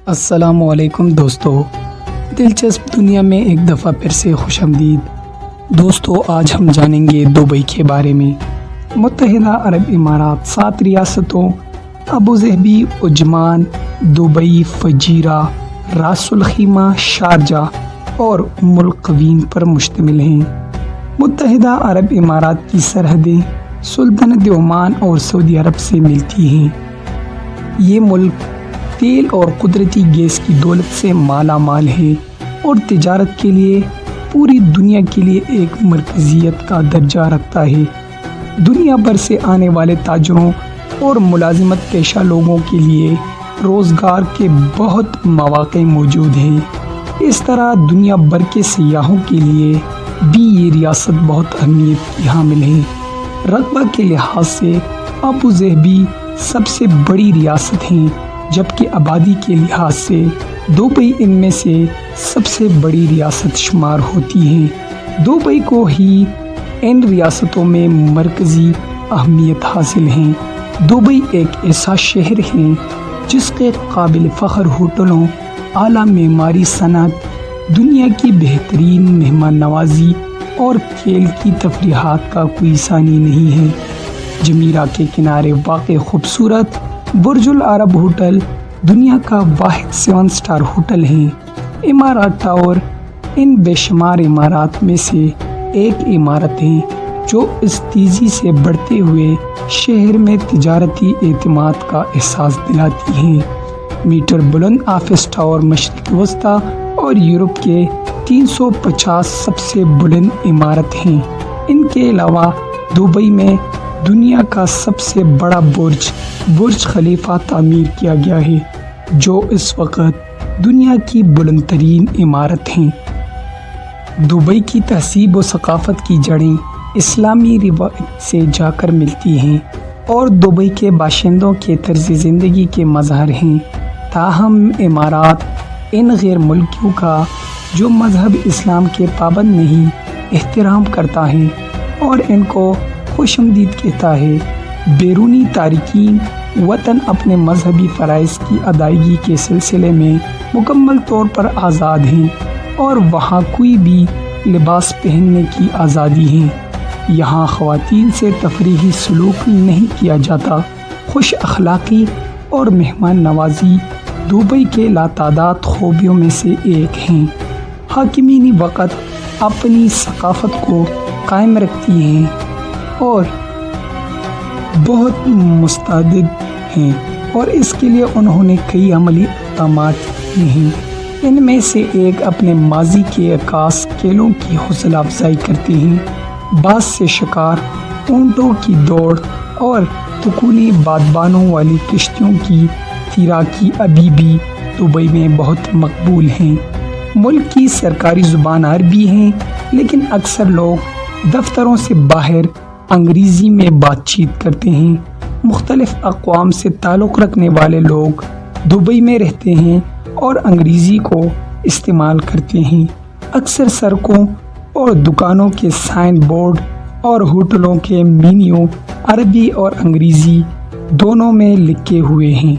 السلام علیکم دوستو، دلچسپ دنیا میں ایک دفعہ پھر سے خوش آمدید۔ دوستو، آج ہم جانیں گے دبئی کے بارے میں۔ متحدہ عرب امارات 7 ریاستوں Abu Dhabi, عجمان، Dubai, Fujairah, Ras Al Khaimah, Sharjah اور ام القوین پر مشتمل ہیں۔ متحدہ عرب امارات کی سرحدیں سلطنت عمان اور سعودی عرب سے ملتی ہیں۔ یہ ملک تیل اور قدرتی گیس کی دولت سے مالا مال ہے اور تجارت کے لیے پوری دنیا کے لیے ایک مرکزیت کا درجہ رکھتا ہے۔ دنیا بھر سے آنے والے تاجروں اور ملازمت پیشہ لوگوں کے لیے روزگار کے بہت مواقع موجود ہیں۔ اس طرح دنیا بھر کے سیاحوں کے لیے بھی یہ ریاست بہت اہمیت کی حامل ہے۔ رقبہ کے لحاظ سے ابوظہبی سب سے بڑی ریاست ہیں، جبکہ آبادی کے لحاظ سے دبئی ان میں سے سب سے بڑی ریاست شمار ہوتی ہے۔ دبئی کو ہی ان ریاستوں میں مرکزی اہمیت حاصل ہے۔ دبئی ایک ایسا شہر ہے جس کے قابل فخر ہوٹلوں، اعلیٰ معماری صنعت، دنیا کی بہترین مہمان نوازی اور کھیل کی تفریحات کا کوئی ثانی نہیں ہے۔ جمیرہ کے کنارے واقع خوبصورت برج العرب ہوٹل دنیا کا واحد 7 سٹار ہوٹل ہے۔ امارات ٹاور ان بے شمار عمارات میں سے ایک عمارت ہے جو اس تیزی سے بڑھتے ہوئے شہر میں تجارتی اعتماد کا احساس دلاتی ہے۔ میٹر بلند آفس ٹاور مشرق وسطی اور یورپ کے 350 سب سے بلند عمارت ہیں۔ ان کے علاوہ دبئی میں دنیا کا سب سے بڑا برج خلیفہ تعمیر کیا گیا ہے، جو اس وقت دنیا کی بلند ترین عمارت ہیں۔ دبئی کی تہذیب و ثقافت کی جڑیں اسلامی روایت سے جا کر ملتی ہیں اور دبئی کے باشندوں کے طرز زندگی کے مظہر ہیں۔ تاہم امارات ان غیر ملکیوں کا جو مذہب اسلام کے پابند نہیں احترام کرتا ہے اور ان کو خوش آمدید کہتا ہے۔ بیرونی تارکین وطن اپنے مذہبی فرائض کی ادائیگی کے سلسلے میں مکمل طور پر آزاد ہیں اور وہاں کوئی بھی لباس پہننے کی آزادی ہے۔ یہاں خواتین سے تفریحی سلوک نہیں کیا جاتا۔ خوش اخلاقی اور مہمان نوازی دبئی کے لاتعداد خوبیوں میں سے ایک ہیں۔ حاکمین وقت اپنی ثقافت کو قائم رکھتی ہیں اور بہت مستعد ہیں اور اس کے لیے انہوں نے کئی عملی اقدامات کیے ہیں۔ ان میں سے ایک اپنے ماضی کے عکاس کھیلوں کی حوصلہ افزائی کرتے ہیں۔ باز سے شکار، اونٹوں کی دوڑ اور تکونی بادبانوں والی کشتیوں کی تیراکی ابھی بھی دبئی میں بہت مقبول ہیں۔ ملک کی سرکاری زبان عربی ہے، لیکن اکثر لوگ دفتروں سے باہر انگریزی میں بات چیت کرتے ہیں۔ مختلف اقوام سے تعلق رکھنے والے لوگ دبئی میں رہتے ہیں اور انگریزی کو استعمال کرتے ہیں۔ اکثر سڑکوں اور دکانوں کے سائن بورڈ اور ہوٹلوں کے مینیو عربی اور انگریزی دونوں میں لکھے ہوئے ہیں۔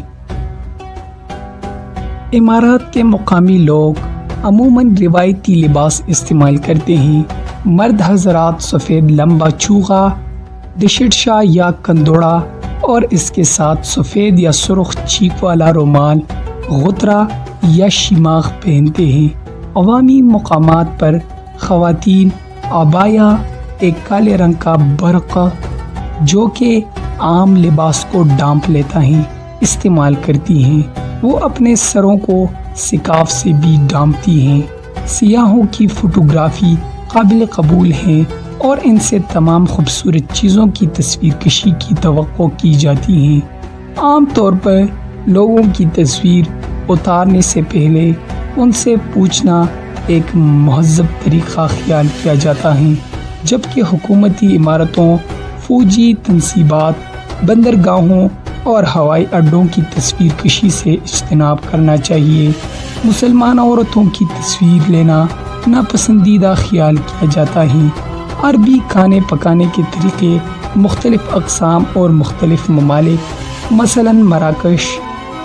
امارات کے مقامی لوگ عموماً روایتی لباس استعمال کرتے ہیں۔ مرد حضرات سفید لمبا چوغا، دشٹشا یا کندوڑا اور اس کے ساتھ سفید یا سرخ چیک والا رومال، غترہ یا شماغ پہنتے ہیں۔ عوامی مقامات پر خواتین عبایا، ایک کالے رنگ کا برقع جو کہ عام لباس کو ڈھانپ لیتا ہے، استعمال کرتی ہیں۔ وہ اپنے سروں کو سکارف سے بھی ڈھانپتی ہیں۔ سیاحوں کی فوٹوگرافی قابل قبول ہیں اور ان سے تمام خوبصورت چیزوں کی تصویر کشی کی توقع کی جاتی ہے۔ عام طور پر لوگوں کی تصویر اتارنے سے پہلے ان سے پوچھنا ایک مہذب طریقہ خیال کیا جاتا ہے، جبکہ حکومتی عمارتوں، فوجی تنصیبات، بندرگاہوں اور ہوائی اڈوں کی تصویر کشی سے اجتناب کرنا چاہیے۔ مسلمان عورتوں کی تصویر لینا ناپسندیدہ خیال کیا جاتا ہے۔ عربی کھانے پکانے کے طریقے مختلف اقسام اور مختلف ممالک مثلاً مراکش،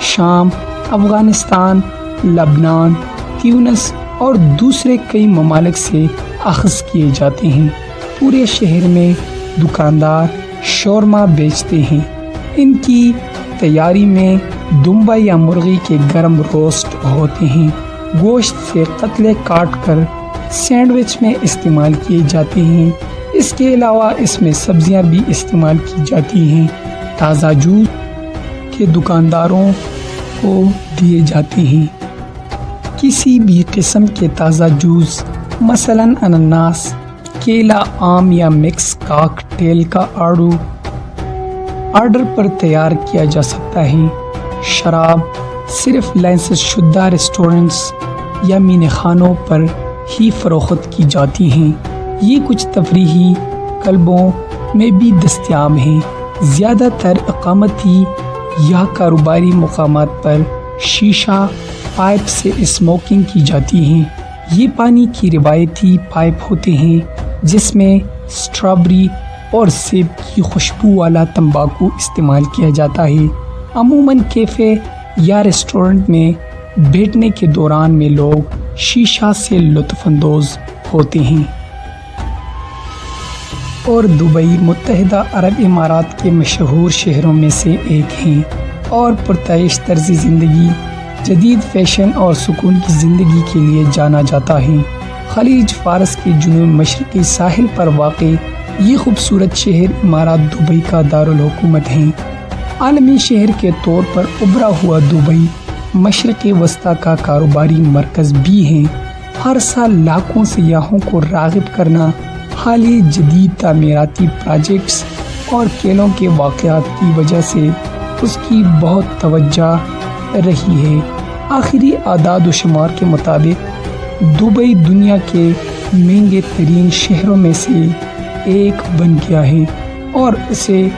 شام، افغانستان، لبنان، تیونس اور دوسرے کئی ممالک سے اخذ کیے جاتے ہیں۔ پورے شہر میں دکاندار شورما بیچتے ہیں۔ ان کی تیاری میں دمبا یا مرغی کے گرم روسٹ ہوتے ہیں۔ گوشت سے قطعے کاٹ کر سینڈوچ میں استعمال کیے جاتے ہیں۔ اس کے علاوہ اس میں سبزیاں بھی استعمال کی جاتی ہیں۔ تازہ جوس کے دکانداروں کو دیے جاتے ہیں۔ کسی بھی قسم کے تازہ جوس مثلاً انناس، کیلا، آم یا مکس کاکٹیل کا آرڈر پر تیار کیا جا سکتا ہے۔ شراب صرف لائسنس شدہ ریسٹورنٹس یا مینے خانوں پر ہی فروخت کی جاتی ہیں۔ یہ کچھ تفریحی کلبوں میں بھی دستیاب ہیں۔ زیادہ تر اقامتی یا کاروباری مقامات پر شیشہ پائپ سے اسموکنگ کی جاتی ہے۔ یہ پانی کی روایتی پائپ ہوتے ہیں جس میں اسٹرابیری اور سیب کی خوشبو والا تمباکو استعمال کیا جاتا ہے۔ عموماً کیفے یا ریسٹورنٹ میں بیٹھنے کے دوران میں لوگ شیشہ سے لطف اندوز ہوتے ہیں۔ اور دبئی متحدہ عرب امارات کے مشہور شہروں میں سے ایک ہیں اور پرتعیش طرز زندگی، جدید فیشن اور سکون کی زندگی کے لیے جانا جاتا ہے۔ خلیج فارس کے جنوب مشرقی ساحل پر واقع یہ خوبصورت شہر امارات دبئی کا دارالحکومت ہے۔ عالمی شہر کے طور پر ابھرا ہوا دبئی مشرق وسطیٰ کا کاروباری مرکز بھی ہے۔ ہر سال لاکھوں سیاحوں کو راغب کرنا حالیہ جدید تعمیراتی پروجیکٹس اور کھیلوں کے واقعات کی وجہ سے اس کی بہت توجہ رہی ہے۔ آخری اعداد و شمار کے مطابق دبئی دنیا کے مہنگے ترین شہروں میں سے ایک بن گیا ہے اور اسے